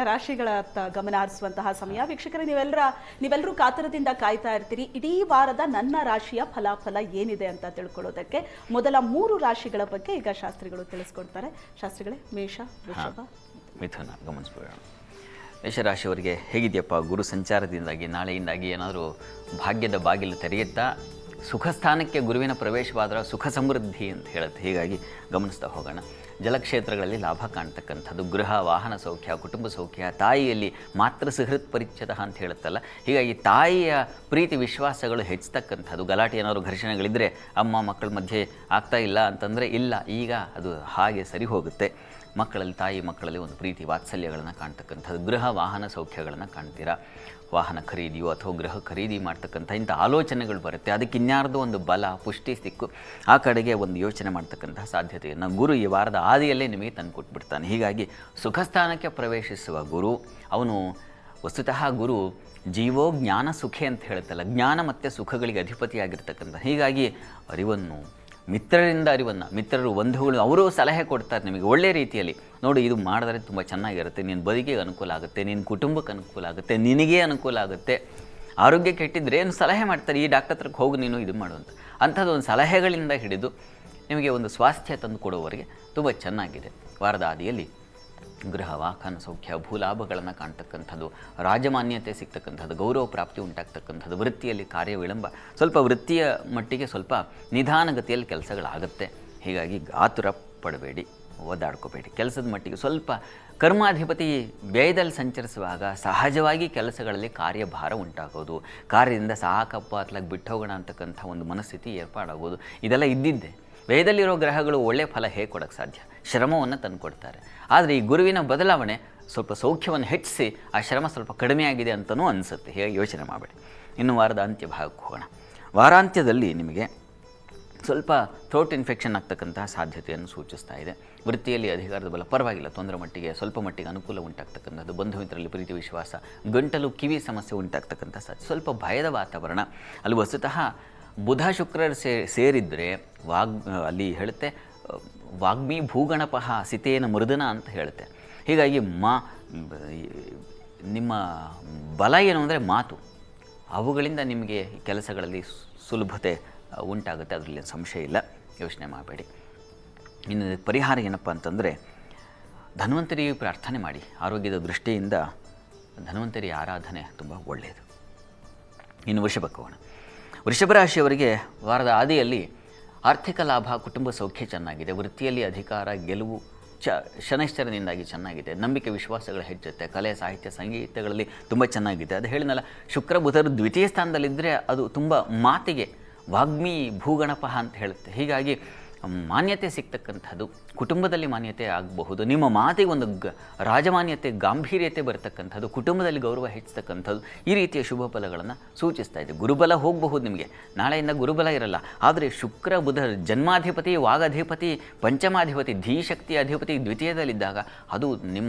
ರಾಶಿಗಳತ್ತ ಗಮನ ಹರಿಸುವಂತಹ ಸಮಯ. ವೀಕ್ಷಕರೇ, ನೀವೆಲ್ಲರೂ ಕಾತರದಿಂದ ಕಾಯ್ತಾ ಇರ್ತೀರಿ ಇಡೀ ವಾರದ ನನ್ನ ರಾಶಿಯ ಫಲಾಫಲ ಏನಿದೆ ಅಂತ ತಿಳ್ಕೊಳ್ಳೋದಕ್ಕೆ. ಮೊದಲ 3 ರಾಶಿಗಳ ಬಗ್ಗೆ ಈಗ ಶಾಸ್ತ್ರಿಗಳು ತಿಳಿಸ್ಕೊಡ್ತಾರೆ. ಶಾಸ್ತ್ರಿಗಳೇ, ಮೇಷ, ವೃಷಭ, ಮಿಥುನ ಗಮನಿಸ್ಬೋಣ. ಮೇಷರಾಶಿಯವರಿಗೆ ಹೇಗಿದೆಯಪ್ಪ? ಗುರು ಸಂಚಾರದಿಂದಾಗಿ ನಾಳೆಯಿಂದಾಗಿ ಏನಾದರೂ ಭಾಗ್ಯದ ಬಾಗಿಲು ತೆರೆಯುತ್ತಾ ಸುಖ ಸ್ಥಾನಕ್ಕೆ ಗುರುವಿನ ಪ್ರವೇಶವಾದರೆ ಸುಖ ಸಮೃದ್ಧಿ ಅಂತ ಹೇಳುತ್ತೆ. ಹೀಗಾಗಿ ಗಮನಿಸ್ತಾ ಹೋಗೋಣ. ಜಲಕ್ಷೇತ್ರಗಳಲ್ಲಿ ಲಾಭ ಕಾಣ್ತಕ್ಕಂಥದ್ದು, ಗೃಹ ವಾಹನ ಸೌಖ್ಯ, ಕುಟುಂಬ ಸೌಖ್ಯ, ತಾಯಿಯಲ್ಲಿ ಮಾತೃ ಸುಹೃತ್ ಪರಿಚ್ಛದ ಅಂತ ಹೇಳುತ್ತಲ್ಲ, ಹೀಗಾಗಿ ತಾಯಿಯ ಪ್ರೀತಿ ವಿಶ್ವಾಸಗಳು ಹೆಚ್ಚತಕ್ಕಂಥದ್ದು. ಗಲಾಟೆ ಏನಾದರೂ ಘರ್ಷಣೆಗಳಿದ್ದರೆ ಅಮ್ಮ ಮಕ್ಕಳ ಮಧ್ಯೆ ಆಗ್ತಾ ಇಲ್ಲ ಅಂತಂದರೆ ಇಲ್ಲ, ಈಗ ಅದು ಹಾಗೆ ಸರಿ ಹೋಗುತ್ತೆ. ಮಕ್ಕಳಲ್ಲಿ ತಾಯಿ ಮಕ್ಕಳಲ್ಲಿ ಒಂದು ಪ್ರೀತಿ ವಾತ್ಸಲ್ಯಗಳನ್ನು ಕಾಣ್ತಕ್ಕಂಥದ್ದು, ಗೃಹ ವಾಹನ ಸೌಖ್ಯಗಳನ್ನು ಕಾಣ್ತೀರಾ. ವಾಹನ ಖರೀದಿಯೋ ಅಥವಾ ಗೃಹ ಖರೀದಿ ಮಾಡ್ತಕ್ಕಂಥ ಇಂಥ ಆಲೋಚನೆಗಳು ಬರುತ್ತೆ. ಅದಕ್ಕೆ ಇನ್ಯಾರ್ದೋ ಒಂದು ಬಲ ಪುಷ್ಟಿ ಸಿಕ್ಕು ಆ ಕಡೆಗೆ ಒಂದು ಯೋಚನೆ ಮಾಡ್ತಕ್ಕಂಥ ಸಾಧ್ಯತೆಯನ್ನು ಗುರು ಈ ವಾರದ ಆದಿಯಲ್ಲೇ ನಿಮಗೆ ತಂದು ಕೊಟ್ಬಿಡ್ತಾನೆ. ಹೀಗಾಗಿ ಸುಖ ಸ್ಥಾನಕ್ಕೆ ಪ್ರವೇಶಿಸುವ ಗುರು ಅವನು ವಸ್ತುತಃ ಗುರು ಜೀವೋ ಜ್ಞಾನ ಸುಖೆ ಅಂತ ಹೇಳುತ್ತಲ್ಲ, ಜ್ಞಾನ ಮತ್ತು ಸುಖಗಳಿಗೆ ಅಧಿಪತಿಯಾಗಿರ್ತಕ್ಕಂಥ. ಹೀಗಾಗಿ ಅರಿವನ್ನು ಮಿತ್ರರಿಂದ ಅರಿವನ್ನು, ಮಿತ್ರರು ಬಂಧುಗಳು ಅವರು ಸಲಹೆ ಕೊಡ್ತಾರೆ ನಿಮಗೆ ಒಳ್ಳೆಯ ರೀತಿಯಲ್ಲಿ. ನೋಡಿ, ಇದು ಮಾಡಿದ್ರೆ ತುಂಬ ಚೆನ್ನಾಗಿರುತ್ತೆ, ನಿನ್ನ ಬದುಕಿಗೆ ಅನುಕೂಲ ಆಗುತ್ತೆ, ನಿನ್ನ ಕುಟುಂಬಕ್ಕೆ ಅನುಕೂಲ ಆಗುತ್ತೆ, ನಿನಗೇ ಅನುಕೂಲ ಆಗುತ್ತೆ. ಆರೋಗ್ಯ ಕೆಟ್ಟಿದ್ರೆ ಏನು ಸಲಹೆ ಮಾಡ್ತಾರೆ, ಈ ಡಾಕ್ಟರ್ ಹತ್ರಕ್ಕೆ ಹೋಗಿ ನೀನು ಇದು ಮಾಡುವಂಥ ಅಂಥದ್ದು ಒಂದು ಸಲಹೆಗಳಿಂದ ಹಿಡಿದು ನಿಮಗೆ ಒಂದು ಸ್ವಾಸ್ಥ್ಯ ತಂದು ಕೊಡುವವರೆಗೆ ತುಂಬ ಚೆನ್ನಾಗಿದೆ. ವಾರದ ಆದಿಯಲ್ಲಿ ಗೃಹ ವಾಹನ ಸೌಖ್ಯ, ಭೂಲಾಭಗಳನ್ನು ಕಾಣ್ತಕ್ಕಂಥದ್ದು, ರಾಜಮಾನ್ಯತೆ ಸಿಗ್ತಕ್ಕಂಥದ್ದು, ಗೌರವ ಪ್ರಾಪ್ತಿ ಉಂಟಾಗ್ತಕ್ಕಂಥದ್ದು, ವೃತ್ತಿಯಲ್ಲಿ ಕಾರ್ಯ ವಿಳಂಬ, ಸ್ವಲ್ಪ ವೃತ್ತಿಯ ಮಟ್ಟಿಗೆ ಸ್ವಲ್ಪ ನಿಧಾನಗತಿಯಲ್ಲಿ ಕೆಲಸಗಳಾಗುತ್ತೆ. ಹೀಗಾಗಿ ಆತುರ ಪಡಬೇಡಿ, ಒದ್ದಾಡ್ಕೋಬೇಡಿ. ಕೆಲಸದ ಮಟ್ಟಿಗೆ ಸ್ವಲ್ಪ ಕರ್ಮಾಧಿಪತಿ ವ್ಯಯದಲ್ಲಿ ಸಂಚರಿಸುವಾಗ ಸಹಜವಾಗಿ ಕೆಲಸಗಳಲ್ಲಿ ಕಾರ್ಯಭಾರ ಉಂಟಾಗೋದು, ಕಾರ್ಯದಿಂದ ಸಾಕಪ್ಪ ಅತ್ಲಾಗಿ ಬಿಟ್ಟು ಹೋಗೋಣ ಅಂತಕ್ಕಂಥ ಒಂದು ಮನಸ್ಥಿತಿ ಏರ್ಪಾಡಾಗೋದು, ಇದೆಲ್ಲ ಇದ್ದಿದ್ದೆ. ವ್ಯಯದಲ್ಲಿರೋ ಗ್ರಹಗಳು ಒಳ್ಳೆಯ ಫಲ ಹೇಗೆ ಕೊಡೋಕ್ಕೆ ಸಾಧ್ಯ? ಶ್ರಮವನ್ನು ತಂದು ಕೊಡ್ತಾರೆ. ಆದರೆ ಈ ಗುರುವಿನ ಬದಲಾವಣೆ ಸ್ವಲ್ಪ ಸೌಖ್ಯವನ್ನು ಹೆಚ್ಚಿಸಿ ಆ ಶ್ರಮ ಸ್ವಲ್ಪ ಕಡಿಮೆ ಆಗಿದೆ ಅಂತಲೂ ಅನಿಸುತ್ತೆ. ಹೀಗೆ ಯೋಚನೆ ಮಾಡಬೇಡಿ. ಇನ್ನು ವಾರದ ಅಂತ್ಯ ಭಾಗಕ್ಕೆ ಹೋಗೋಣ. ವಾರಾಂತ್ಯದಲ್ಲಿ ನಿಮಗೆ ಸ್ವಲ್ಪ ಥ್ರೋಟ್ ಇನ್ಫೆಕ್ಷನ್ ಆಗ್ತಕ್ಕಂತಹ ಸಾಧ್ಯತೆಯನ್ನು ಸೂಚಿಸ್ತಾ ಇದೆ. ವೃತ್ತಿಯಲ್ಲಿ ಅಧಿಕಾರದ ಬಲ ಪರವಾಗಿಲ್ಲ, ತೊಂದರೆ ಮಟ್ಟಿಗೆ ಸ್ವಲ್ಪ ಮಟ್ಟಿಗೆ ಅನುಕೂಲ ಉಂಟಾಗ್ತಕ್ಕಂಥದ್ದು, ಬಂಧು ಮಿತ್ರರಲ್ಲಿ ಪ್ರೀತಿ ವಿಶ್ವಾಸ, ಗಂಟಲು ಕಿವಿ ಸಮಸ್ಯೆ ಉಂಟಾಗ್ತಕ್ಕಂಥ ಸಾಧ್ಯ, ಸ್ವಲ್ಪ ಭಯದ ವಾತಾವರಣ. ಅಲ್ಲಿ ವಸ್ತುತಃ ಬುಧ ಶುಕ್ರರು ಸೇರಿದರೆ ಅಲ್ಲಿ ಹೇಳುತ್ತೆ ವಾಗ್ಮಿ ಭೂಗಣಪಃ ಸಿತೇನ ಮೃದನ ಅಂತ ಹೇಳುತ್ತೆ. ಹೀಗಾಗಿ ನಿಮ್ಮ ಬಲ ಏನು ಅಂದರೆ ಮಾತು, ಅವುಗಳಿಂದ ನಿಮಗೆ ಕೆಲಸಗಳಲ್ಲಿ ಸುಲಭತೆ ಉಂಟಾಗುತ್ತೆ, ಅದರಲ್ಲಿ ಸಂಶಯ ಇಲ್ಲ, ಯೋಚನೆ ಮಾಡಬೇಡಿ. ಇನ್ನು ಪರಿಹಾರ ಏನಪ್ಪ ಅಂತಂದರೆ ಧನ್ವಂತರಿ ಪ್ರಾರ್ಥನೆ ಮಾಡಿ. ಆರೋಗ್ಯದ ದೃಷ್ಟಿಯಿಂದ ಧನ್ವಂತರಿ ಆರಾಧನೆ ತುಂಬ ಒಳ್ಳೆಯದು. ಇನ್ನು ವೃಷಭಕ್ಕೆ ಹೋಗೋಣ. ವೃಷಭ ರಾಶಿಯವರಿಗೆ ವಾರದ ಆದಿಯಲ್ಲಿ ಆರ್ಥಿಕ ಲಾಭ, ಕುಟುಂಬ ಸೌಖ್ಯ ಚೆನ್ನಾಗಿದೆ. ವೃತ್ತಿಯಲ್ಲಿ ಅಧಿಕಾರ ಗೆಲುವು ಶನೈಶ್ಚರದಿಂದಾಗಿ ಚೆನ್ನಾಗಿದೆ. ನಂಬಿಕೆ ವಿಶ್ವಾಸಗಳು ಹೆಚ್ಚುತ್ತೆ. ಕಲೆ ಸಾಹಿತ್ಯ ಸಂಗೀತಗಳಲ್ಲಿ ತುಂಬ ಚೆನ್ನಾಗಿದೆ. ಅದು ಹೇಳಿನಲ್ಲ, ಶುಕ್ರ ಬುಧರು ದ್ವಿತೀಯ ಸ್ಥಾನದಲ್ಲಿದ್ದರೆ ಅದು ತುಂಬ ಮಾತಿಗೆ ವಾಗ್ಮಿ ಭೂಗಣಪಃ ಅಂತ ಹೇಳುತ್ತೆ. ಹೀಗಾಗಿ ಮಾನ್ಯತೆ ಸಿಗ್ತಕ್ಕಂಥದ್ದು, ಕುಟುಂಬದಲ್ಲಿ ಮಾನ್ಯತೆ ಆಗಬಹುದು. ನಿಮ್ಮ ಮಾತಿಗೆ ಒಂದು ರಾಜಮಾನ್ಯತೆ ಗಾಂಭೀರ್ಯತೆ ಬರ್ತಕ್ಕಂಥದ್ದು, ಕುಟುಂಬದಲ್ಲಿ ಗೌರವ ಹೆಚ್ಚತಕ್ಕಂಥದ್ದು, ಈ ರೀತಿಯ ಶುಭ ಫಲಗಳನ್ನು ಸೂಚಿಸ್ತಾ ಇದೆ. ಗುರುಬಲ ಹೋಗಬಹುದು ನಿಮಗೆ, ನಾಳೆಯಿಂದ ಗುರುಬಲ ಇರಲ್ಲ. ಆದರೆ ಶುಕ್ರ ಬುಧ ಜನ್ಮಾಧಿಪತಿ, ವಾಗಾಧಿಪತಿ, ಪಂಚಮಾಧಿಪತಿ, ಧೀಶಕ್ತಿ ಅಧಿಪತಿ ದ್ವಿತೀಯದಲ್ಲಿದ್ದಾಗ ಅದು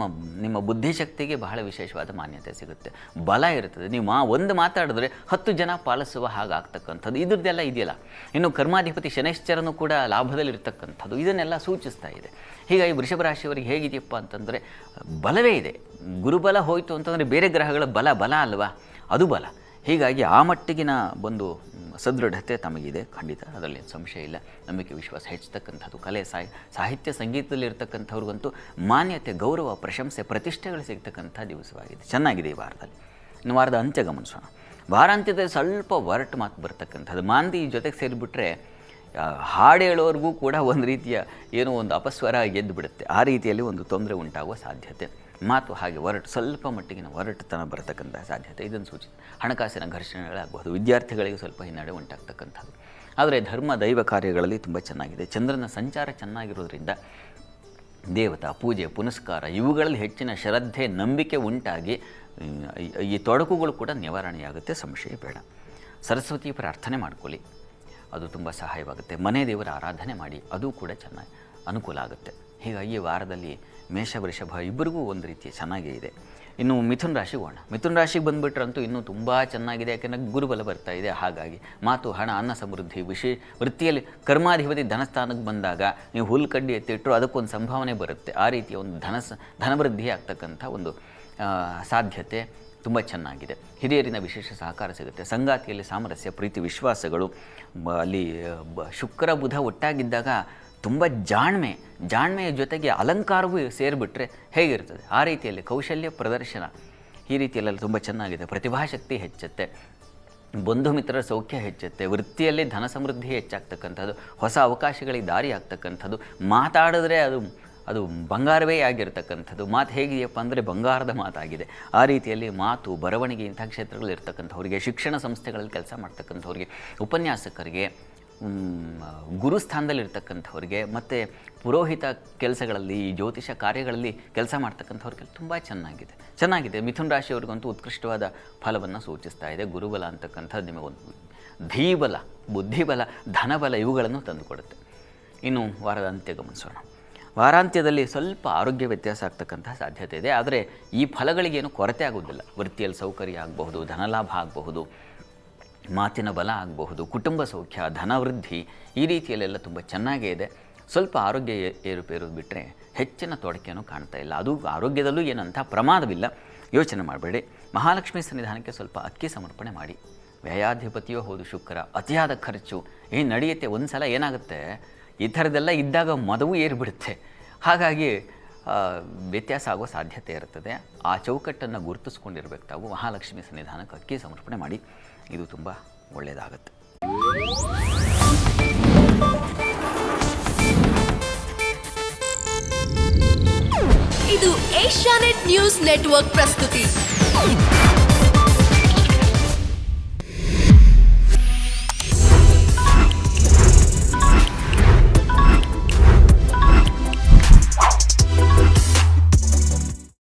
ನಿಮ್ಮ ಬುದ್ಧಿಶಕ್ತಿಗೆ ಬಹಳ ವಿಶೇಷವಾದ ಮಾನ್ಯತೆ ಸಿಗುತ್ತೆ, ಬಲ ಇರುತ್ತದೆ. ನೀವು ಒಂದು ಮಾತಾಡಿದ್ರೆ 10 ಜನ ಪಾಲಿಸುವ ಹಾಗಾಗ್ತಕ್ಕಂಥದ್ದು, ಇದ್ರದ್ದೆಲ್ಲ ಇದೆಯಲ್ಲ. ಇನ್ನು ಕರ್ಮಾಧಿಪತಿ ಶನೈಶ್ಚರನು ಕೂಡ ಲಾಭದಲ್ಲಿರ್ತಕ್ಕಂಥದ್ದು, ಇದನ್ನೆಲ್ಲ ಸೂಚಿಸ್ತಾ ಇದೆ. ಹೀಗಾಗಿ ವೃಷಭ ರಾಶಿಯವರಿಗೆ ಹೇಗಿದೆಯಪ್ಪ ಅಂತಂದರೆ ಬಲವೇ ಇದೆ. ಗುರುಬಲ ಹೋಯಿತು ಅಂತಂದರೆ ಬೇರೆ ಗ್ರಹಗಳ ಬಲ ಅಲ್ವಾ, ಅದು ಬಲ. ಹೀಗಾಗಿ ಆ ಮಟ್ಟಿಗಿನ ಒಂದು ಸದೃಢತೆ ತಮಗಿದೆ, ಖಂಡಿತ, ಅದರಲ್ಲಿ ಸಂಶಯ ಇಲ್ಲ. ನಂಬಿಕೆ ವಿಶ್ವಾಸ ಹೆಚ್ಚತಕ್ಕಂಥದ್ದು, ಕಲೆ ಸಾಹಿತ್ಯ ಸಂಗೀತದಲ್ಲಿರ್ತಕ್ಕಂಥವ್ರಿಗಂತೂ ಮಾನ್ಯತೆ, ಗೌರವ, ಪ್ರಶಂಸೆ, ಪ್ರತಿಷ್ಠೆಗಳು ಸಿಗ್ತಕ್ಕಂಥ ದಿವಸವಾಗಿದೆ. ಚೆನ್ನಾಗಿದೆ ಈ ವಾರದಲ್ಲಿ. ಇನ್ನು ವಾರದ ಅಂತ್ಯ ಗಮನಿಸೋಣ. ವಾರಾಂತ್ಯದಲ್ಲಿ ಸ್ವಲ್ಪ ಒರಟು ಮಾತು ಬರ್ತಕ್ಕಂಥದ್ದು, ಮಾಂದಿ ಜೊತೆಗೆ ಸೇರಿಬಿಟ್ರೆ ಹಾಡು ಹೇಳೋರಿಗೂ ಕೂಡ ಒಂದು ರೀತಿಯ ಏನೋ ಒಂದು ಅಪಸ್ವರ ಗೆದ್ದು ಬಿಡುತ್ತೆ. ಆ ರೀತಿಯಲ್ಲಿ ಒಂದು ತೊಂದರೆ ಉಂಟಾಗುವ ಸಾಧ್ಯತೆ. ಮಾತು ಹಾಗೆ ಸ್ವಲ್ಪ ಮಟ್ಟಿಗಿನ ಒರಟುತನ ಬರತಕ್ಕಂಥ ಸಾಧ್ಯತೆ ಇದನ್ನು ಸೂಚಿತ. ಹಣಕಾಸಿನ ಘರ್ಷಣೆಗಳಾಗಬಹುದು. ವಿದ್ಯಾರ್ಥಿಗಳಿಗೆ ಸ್ವಲ್ಪ ಹಿನ್ನಡೆ ಉಂಟಾಗ್ತಕ್ಕಂಥದ್ದು. ಆದರೆ ಧರ್ಮ ದೈವ ಕಾರ್ಯಗಳಲ್ಲಿ ತುಂಬ ಚೆನ್ನಾಗಿದೆ. ಚಂದ್ರನ ಸಂಚಾರ ಚೆನ್ನಾಗಿರೋದ್ರಿಂದ ದೇವತಾ ಪೂಜೆ ಪುನಸ್ಕಾರ ಇವುಗಳಲ್ಲಿ ಹೆಚ್ಚಿನ ಶ್ರದ್ಧೆ, ನಂಬಿಕೆ ಉಂಟಾಗಿ ಈ ತೊಡಕುಗಳು ಕೂಡ ನಿವಾರಣೆಯಾಗುತ್ತೆ, ಸಂಶಯ ಬೇಡ. ಸರಸ್ವತಿ ಪ್ರಾರ್ಥನೆ ಮಾಡ್ಕೊಳ್ಳಿ, ಅದು ತುಂಬ ಸಹಾಯವಾಗುತ್ತೆ. ಮನೆ ದೇವರ ಆರಾಧನೆ ಮಾಡಿ, ಅದು ಕೂಡ ಚೆನ್ನಾಗಿ ಅನುಕೂಲ ಆಗುತ್ತೆ. ಹೀಗಾಗಿ ಈ ವಾರದಲ್ಲಿ ಮೇಷ ವೃಷಭ ಇಬ್ಬರಿಗೂ ಒಂದು ರೀತಿಯ ಚೆನ್ನಾಗೇ ಇದೆ. ಇನ್ನು ಮಿಥುನ ರಾಶಿಗೆ ಹೋಗೋಣ. ಮಿಥುನ ರಾಶಿಗೆ ಬಂದುಬಿಟ್ರಂತೂ ಇನ್ನೂ ತುಂಬ ಚೆನ್ನಾಗಿದೆ, ಯಾಕೆಂದರೆ ಗುರುಬಲ ಬರ್ತಾ ಇದೆ. ಹಾಗಾಗಿ ಮಾತು, ಹಣ, ಅನ್ನ ಸಮೃದ್ಧಿ, ವೃತ್ತಿಯಲ್ಲಿ ಕರ್ಮಾಧಿಪತಿ ಧನಸ್ಥಾನಕ್ಕೆ ಬಂದಾಗ ನೀವು ಹುಲ್ಲು ಕಡ್ಡಿ ಎತ್ತಿಟ್ಟರು ಅದಕ್ಕೊಂದು ಸಂಭಾವನೆ ಬರುತ್ತೆ. ಆ ರೀತಿಯ ಒಂದು ಧನವೃದ್ಧಿ ಆಗ್ತಕ್ಕಂಥ ಒಂದು ಸಾಧ್ಯತೆ ತುಂಬ ಚೆನ್ನಾಗಿದೆ. ಹಿರಿಯರಿಂದ ವಿಶೇಷ ಸಹಕಾರ ಸಿಗುತ್ತೆ. ಸಂಗಾತಿಯಲ್ಲಿ ಸಾಮರಸ್ಯ, ಪ್ರೀತಿ, ವಿಶ್ವಾಸಗಳು. ಅಲ್ಲಿ ಶುಕ್ರ ಬುಧ ಒಟ್ಟಾಗಿದ್ದಾಗ ತುಂಬ ಜಾಣ್ಮೆಯ ಜೊತೆಗೆ ಅಲಂಕಾರವೂ ಸೇರಿಬಿಟ್ರೆ ಹೇಗಿರ್ತದೆ, ಆ ರೀತಿಯಲ್ಲಿ ಕೌಶಲ್ಯ ಪ್ರದರ್ಶನ ಈ ರೀತಿಯಲ್ಲೆಲ್ಲ ತುಂಬ ಚೆನ್ನಾಗಿದೆ. ಪ್ರತಿಭಾಶಕ್ತಿ ಹೆಚ್ಚುತ್ತೆ, ಬಂಧು ಮಿತ್ರರ ಸೌಖ್ಯ ಹೆಚ್ಚುತ್ತೆ, ವೃತ್ತಿಯಲ್ಲಿ ಧನ ಸಮೃದ್ಧಿ ಹೆಚ್ಚಾಗ್ತಕ್ಕಂಥದ್ದು, ಹೊಸ ಅವಕಾಶಗಳಿಗೆ ದಾರಿ ಆಗ್ತಕ್ಕಂಥದ್ದು, ಮಾತಾಡಿದ್ರೆ ಅದು ಬಂಗಾರವೇ ಆಗಿರ್ತಕ್ಕಂಥದ್ದು. ಮಾತು ಹೇಗಿದೆಯಪ್ಪ ಅಂದರೆ ಬಂಗಾರದ ಮಾತಾಗಿದೆ. ಆ ರೀತಿಯಲ್ಲಿ ಮಾತು, ಬರವಣಿಗೆ ಇಂಥ ಕ್ಷೇತ್ರಗಳಿರ್ತಕ್ಕಂಥವ್ರಿಗೆ, ಶಿಕ್ಷಣ ಸಂಸ್ಥೆಗಳಲ್ಲಿ ಕೆಲಸ ಮಾಡ್ತಕ್ಕಂಥವ್ರಿಗೆ, ಉಪನ್ಯಾಸಕರಿಗೆ, ಗುರುಸ್ಥಾನದಲ್ಲಿರ್ತಕ್ಕಂಥವ್ರಿಗೆ, ಮತ್ತು ಪುರೋಹಿತ ಕೆಲಸಗಳಲ್ಲಿ, ಜ್ಯೋತಿಷ ಕಾರ್ಯಗಳಲ್ಲಿ ಕೆಲಸ ಮಾಡ್ತಕ್ಕಂಥವ್ರಿಗೆ ತುಂಬ ಚೆನ್ನಾಗಿದೆ. ಮಿಥುನ ರಾಶಿಯವ್ರಿಗಂತೂ ಉತ್ಕೃಷ್ಟವಾದ ಫಲವನ್ನು ಸೂಚಿಸ್ತಾ ಇದೆ. ಗುರುಬಲ ಅಂತಕ್ಕಂಥದ್ದು ನಿಮಗೊಂದು ಧೀಬಲ, ಬುದ್ಧಿಬಲ, ಧನಬಲ ಇವುಗಳನ್ನು ತಂದುಕೊಡುತ್ತೆ. ಇನ್ನು ವಾರದ ಅಂತ್ಯ ಗಮನಿಸೋಣ. ವಾರಾಂತ್ಯದಲ್ಲಿ ಸ್ವಲ್ಪ ಆರೋಗ್ಯ ವ್ಯತ್ಯಾಸ ಆಗ್ತಕ್ಕಂತಹ ಸಾಧ್ಯತೆ ಇದೆ. ಆದರೆ ಈ ಫಲಗಳಿಗೇನು ಕೊರತೆ ಆಗೋದಿಲ್ಲ. ವೃತ್ತಿಯಲ್ಲಿ ಸೌಕರ್ಯ ಆಗಬಹುದು, ಧನಲಾಭ ಆಗಬಹುದು, ಮಾತಿನ ಬಲ ಆಗಬಹುದು, ಕುಟುಂಬ ಸೌಖ್ಯ, ಧನವೃದ್ಧಿ ಈ ರೀತಿಯಲ್ಲೆಲ್ಲ ತುಂಬ ಚೆನ್ನಾಗೇ ಇದೆ. ಸ್ವಲ್ಪ ಆರೋಗ್ಯ ಏರುಪೇರು ಬಿಟ್ಟರೆ ಹೆಚ್ಚಿನ ತೊಡಕೆಯನ್ನು ಕಾಣ್ತಾ ಇಲ್ಲ. ಅದು ಆರೋಗ್ಯದಲ್ಲೂ ಏನಂಥ ಪ್ರಮಾದವಿಲ್ಲ, ಯೋಚನೆ ಮಾಡಬೇಡಿ. ಮಹಾಲಕ್ಷ್ಮಿ ಸನ್ನಿಧಾನಕ್ಕೆ ಸ್ವಲ್ಪ ಅಕ್ಕಿ ಸಮರ್ಪಣೆ ಮಾಡಿ. ವ್ಯಯಾಧಿಪತಿಯೋ ಹೌದು ಶುಕ್ರ, ಅತಿಯಾದ ಖರ್ಚು ನಡೆಯುತ್ತೆ. ಒಂದು ಸಲ ಏನಾಗುತ್ತೆ, ಈ ಥರದ್ದೆಲ್ಲ ಇದ್ದಾಗ ಮದವೂ ಏರಿಬಿಡುತ್ತೆ. ಹಾಗಾಗಿ ವ್ಯತ್ಯಾಸ ಆಗೋ ಸಾಧ್ಯತೆ ಇರ್ತದೆ. ಆ ಚೌಕಟ್ಟನ್ನು ಗುರುತಿಸ್ಕೊಂಡಿರ್ಬೇಕು ತಾವು. ಮಹಾಲಕ್ಷ್ಮಿ ಸನ್ನಿಧಾನಕ್ಕೆ ಅಕ್ಕಿ ಸಮರ್ಪಣೆ ಮಾಡಿ, ಇದು ತುಂಬ ಒಳ್ಳೆಯದಾಗುತ್ತೆ. ಇದು ಏಷ್ಯಾನೆಟ್ ನ್ಯೂಸ್ ನೆಟ್ವರ್ಕ್ ಪ್ರಸ್ತುತಿ.